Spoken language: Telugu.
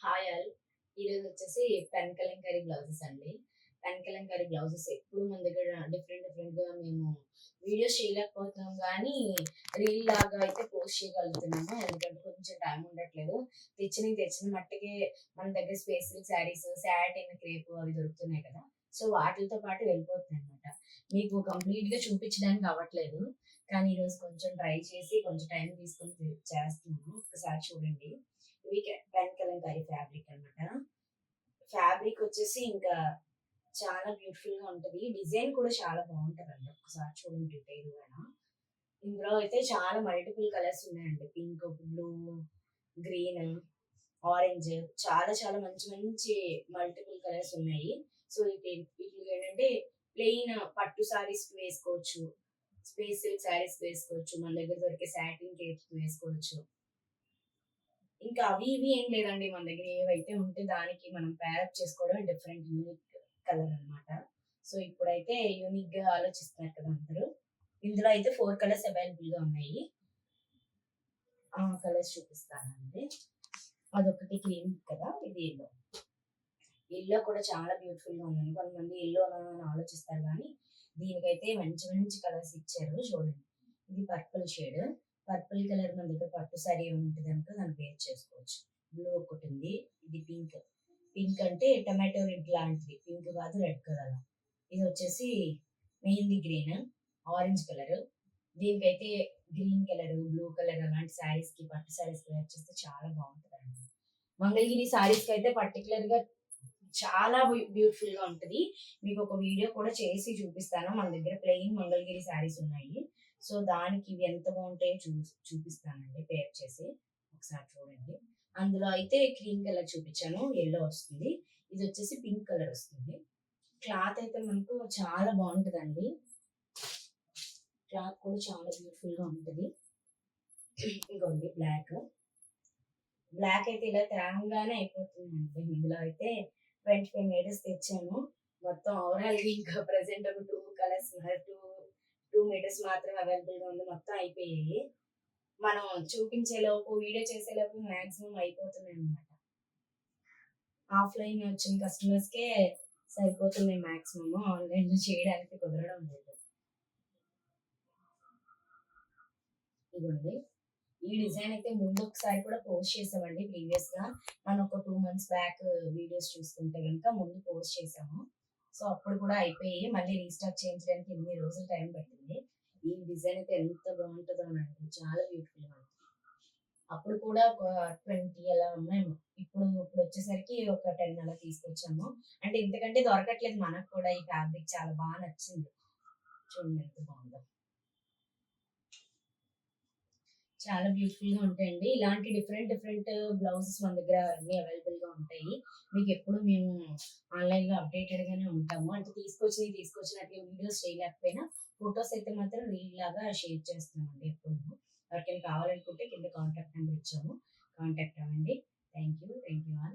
Hi all. ఈరోజు వచ్చేసి పెన్ కలంకారీ బ్లౌజెస్ అండి. పెన్ కలంకారీ బ్లౌజెస్ ఎప్పుడు మన దగ్గర డిఫరెంట్‌గా మేము వీడియోస్ చేయలేకపోతున్నాం గానీ, రీల్ లాగా అయితే పోస్ట్ చేయగలుగుతున్నాము. ఎందుకంటే కొంచెం టైం ఉండట్లేదు. తెచ్చిన మట్టికే మన దగ్గర space silk saris, satin, crepe అవి దొరుకుతున్నాయి కదా! సో, వాటిలతో పాటు వెళ్ళిపోతున్నాయన్నమాట. మీకు కంప్లీట్‌గా చూపించడానికి అవ్వట్లేదు. కానీ ఈరోజు కొంచెం ట్రై చేసి కొంచెం టైం తీసుకొని చేస్తున్నాను. ఒక్కసారి చూడండి. ఇవి పెన్ కలంకారీ ఫ్యాబ్రిక్ అన్నమాట. ఫ్యాబ్రిక్ వచ్చేసి ఇంకా చాలా బ్యూటిఫుల్‌గా ఉంటది. డిజైన్ కూడా చాలా బావుంటదండి. ఒక్కసారి చూడండి డీటెయిల్‌గాన. ఇందులో అయితే చాలా మల్టిపుల్ కలర్స్ ఉన్నాయండి. పింక్, బ్లూ, గ్రీన్, ఆరెంజ్ చాలా మంచి మంచి మల్టిపుల్ కలర్స్ ఉన్నాయి. సో, వీటికేంటంటే ప్లెయిన్ పట్టు సారీస్‌కి వేసుకోవచ్చు. స్పేస్ సిల్క్ సారీస్‌కి వేసుకోవచ్చు. మన దగ్గర దొరికే సాటిన్ కేప్స్‌కి వేసుకోవచ్చు. ఇంకా అవి ఇవి ఏం లేదండి. మన దగ్గర ఏవైతే ఉంటే దానికి మనం పేరప్ చేసుకోవడమే డిఫరెంట్ యూనిక్ కలర్ అన్నమాట. సో, ఇప్పుడైతే యూనిక్‌గా ఆలోచిస్తున్నారు కదా అందరూ. ఇందులో అయితే 4 కలర్స్ అవైలబుల్‌గా ఉన్నాయి. ఆ కలర్స్ చూపిస్తానండి. అదొకటి క్రీమ్ కదా! ఇది యెల్లో. యెల్లో కూడా చాలా బ్యూటిఫుల్‌గా ఉందండి. కొంతమంది యెల్లోనా అని ఆలోచిస్తారు గానీ, దీనికైతే మంచి మంచి కలర్స్ ఇచ్చారు చూడండి. ఇది పర్పుల్ షేడ్. పర్పుల్ కలర్ మన దగ్గర పట్టు సారీ ఉంటే గనుక దాన్ని వేర్ చేసుకోవచ్చు. బ్లూ ఒకటుంది. ఇది పింక్. పింక్ అంటే టొమాటో రెడ్ లాంటిది. పింక్ కాదు, రెడ్ కలర్. ఇదొచ్చేసి మెహందీ గ్రీన్, ఆరెంజ్ కలర్. దీనికైతే గ్రీన్ కలర్, బ్లూ కలర్ అలాంటి సారీస్‌కి పట్టు సారీస్‌కి వేర్ చేస్తే చాలా బావుంటదండి. మంగళగిరి సారీస్‌కైతే పర్టిక్యులర్‌గా చాలా బ్యూటిఫుల్‌గా ఉంటది. మీకొక వీడియో కూడా చేసి చూపిస్తాను. మన దగ్గర ప్లెయిన్ మంగళగిరి శారీస్ ఉన్నాయి. సో, దానికి ఇవి ఎంత బావుంటాయో చూపిస్తానండి పేర్ చేసి. ఒకసారి చూడండి. అందులో అయితే క్రీమ్ కలర్ చూపిచ్చాను. యెల్లో వస్తుంది. ఇదొచ్చేసి పింక్ కలర్ వస్తుంది. క్లాత్ అయితే మనకు చాలా బావుంటదండి. క్లాత్ కూడా చాలా బ్యూటిఫుల్‌గా ఉంటది. ఇదిగోండి బ్లాక్. బ్లాక్ అయితే ఇలా తేంగానే అయిపోతుందండి. ఇందులో అయితే 25 మీటర్స్ తెచ్చాను. మొత్తం ఓవరాల్‌గా ఇంకా ప్రెజెంట్ ఒక 2 కలర్స్ 2 మీటర్స్ మాత్రమే అవైలబుల్‌గా ఉంది. మొత్తం అయిపోయాయి. మనం చూపించేలోపు, వీడియో చేసేలోపు మాక్సిమం అయిపోతున్నాయన్నమాట. ఆఫ్‌లైన్ వచ్చిన కస్టమర్స్‌కే సరిపోతున్నాయి మాక్సిమం. ఆన్‌లైన్‌లో చేయడానికి కుదరడం లేదు. ఇదిగోండి. ఈ డిజైన్ అయితే ముందు ఒకసారి కూడా పోస్ట్ చేసామండి ప్రీవియస్‌గా. మనం ఒక 2 మంత్స్ బ్యాక్ వీడియోస్ చూసుకుంటే గనుక ముందు పోస్ట్ చేసాము. సో, అప్పుడు కూడా అయిపోయి మళ్ళీ రీస్టాక్ చేయించడానికి ఇన్ని రోజులు టైం పట్టింది. ఈ డిజైన్ అయితే ఎంత బావుంటదోనండి. చాలా బ్యూటిఫుల్‌గా ఉంది. అప్పుడు కూడా ఒక 20 అలా ఉన్నాయేమో. ఇప్పుడొచ్చేసరికి ఒక 10 అలా తీసుకొచ్చాము. అంటే ఇంతకంటే దొరకట్లేదు మనకు కూడా ఈ ఫ్యాబ్రిక్ చాలా నచ్చింది. చూడండి ఎంత బావుందో. చాలా బ్యూటిఫుల్‌గా ఉంటాయండి. ఇలాంటి డిఫరెంట్ బ్లౌజెస్ మన దగ్గర అన్నీ అవైలబుల్‌గా ఉంటాయి. మీకెప్పుడు మేము ఆన్‌లైన్‌లో అప్‌డేటెడ్‌గానే ఉంటాము. అంటే తీసుకొచ్చినట్టుగా వీడియోస్ చేయలేకపోయినా ఫోటోస్ అయితే మాత్రం రీల్ లాగా షేర్ చేస్తామండి ఎప్పుడూను. ఎవరికైనా కావాలనుకుంటే కింద కాంటాక్ట్ నంబర్ ఇచ్చాము. కాంటాక్ట్ అవ్వండి. Thank you all.